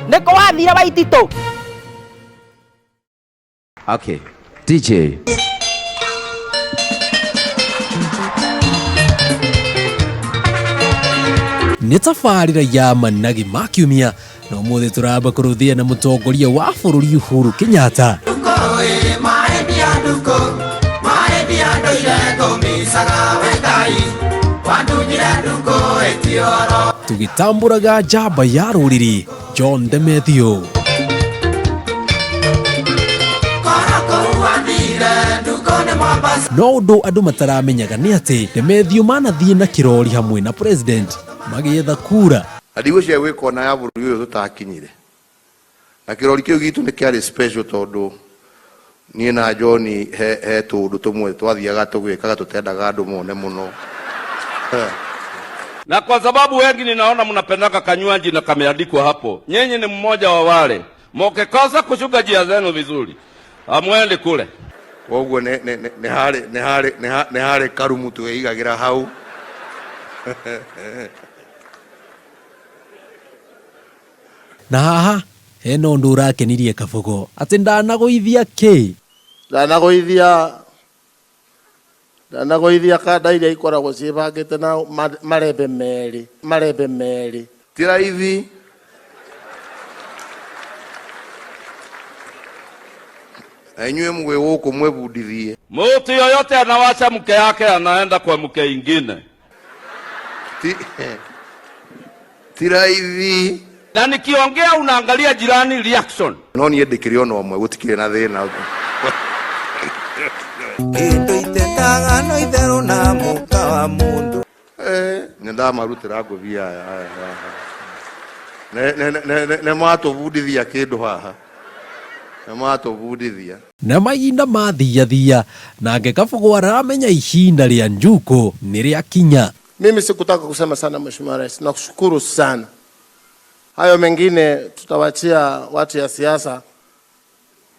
Niko wathira Waititu. Okay, DJ. Nĩ tabarĩra ya managi ma kiumia na ũmũthĩ tũramba kũrũthia na mũtongoria wa bũrũri Uhuru Kenyatta. Tũgĩtambũraga njamba ya rũrĩrĩ John Demethio. No ũndũ andũ mataramenyaga nĩ atĩ Demethio manathiĩ na kĩrori hamwe na president magĩetha kura. Ndigũ cia gwĩkona ya bũrũri ũyũ tũtakinyire. Na kĩrori kĩu gitu nĩ kĩarĩ special tondũ niĩ na John he tũndũ tũmwe twathiaga tũgĩkaga tũtendaga andũ mone mũno. Na kwa sababu wengi ninaona mnapendaka kanywaji na kameandikwa hapo. Nyenye ni mmoja wa wale. Mokikosa kushuka njia zenu vizuri. Amwende kule. Woguo nĩ harĩ karumu twĩigagĩra hau. Na haha hena ũndũ ũrakenirie Kabogo atĩ ndanagũithia kĩ? Ndanagũithia kanda iria ikoragwo ciĩbangĩte na marembe merĩ. Ti raithi. Enywe mwe huko mwebudithie. Mtu yoyote anawacha mke yake anaenda kwa mke ingine. Tiraithi. Na nikiongea unaangalia jirani reaction. No niendekire ono mwe gutikire na thina. Kindo itendaga no itherũ na mũka wa mũndũ. Nenda marutira ngũbia aya. Ne matũbundithia kĩndũ haha. Na mahinda mathiathia nake Kabogo aramenya ihinda rĩa njuko nĩ rĩakinya. Mimi sikutaka kusema sana Mheshimiwa Rais, nakushukuru sana. Hayo mengine tutawachia watu ya siasa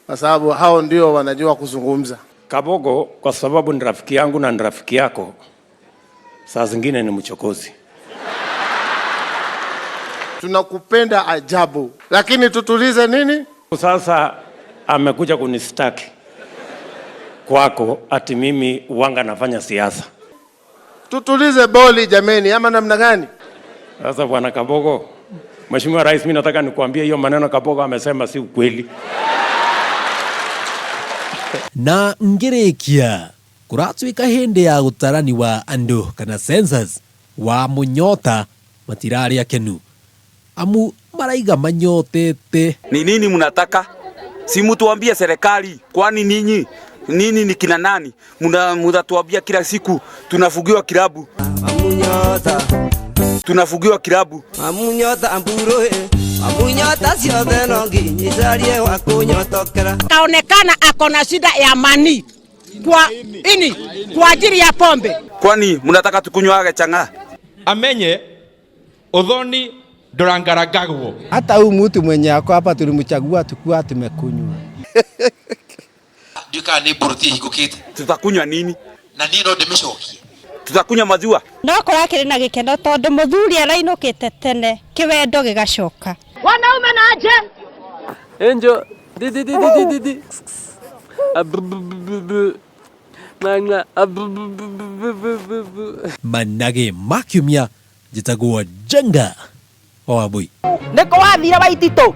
kwa sababu hao ndio wanajua kuzungumza. Kabogo kwa sababu ni rafiki yangu na ni rafiki yako, saa zingine ni mchokozi. Tunakupenda ajabu, lakini tutulize nini? Sasa amekuja kunistaki kwako ati mimi wanga nafanya siasa. Tutulize boli jameni, ama namna gani? Sasa bwana Kabogo, Mheshimiwa Rais, mimi nataka nikuambie hiyo maneno Kabogo amesema si ukweli. Na ngĩrĩkia kũratuĩka hĩndĩ ya ũtarani wa andũ kana census wa mũnyota matirarĩ akenu amu maraiga manyotete. Ni nini mnataka? Si mtuambie serikali, kwani nini ni kina nani? Mnatuambia kila siku tunafugiwa kilabu. Amunyota. Tunafugiwa kilabu. Amunyota amburoe. Amunyota sio benongi nisalie wa kunyotokera. Kaonekana akona shida ya mani. Kwa ajili ya pombe. Kwani mnataka tukunywage changa? Amenye udhoni ndorangaragagwo. Hata huyu mtu mwenye ako hapa tulimchagua tukua tumekunywa. Duka ni burti hikukite. Tutakunywa nini? Na nino ndimeshokia. Tutakunywa maziwa. No kurakire na gikeno tondu muthuri arainukite tene kiwendo gigacoka. Wanaume naje? Enjo di. Manage makiumia jitagwo Jenga Wabui. Niko wathira Waititu.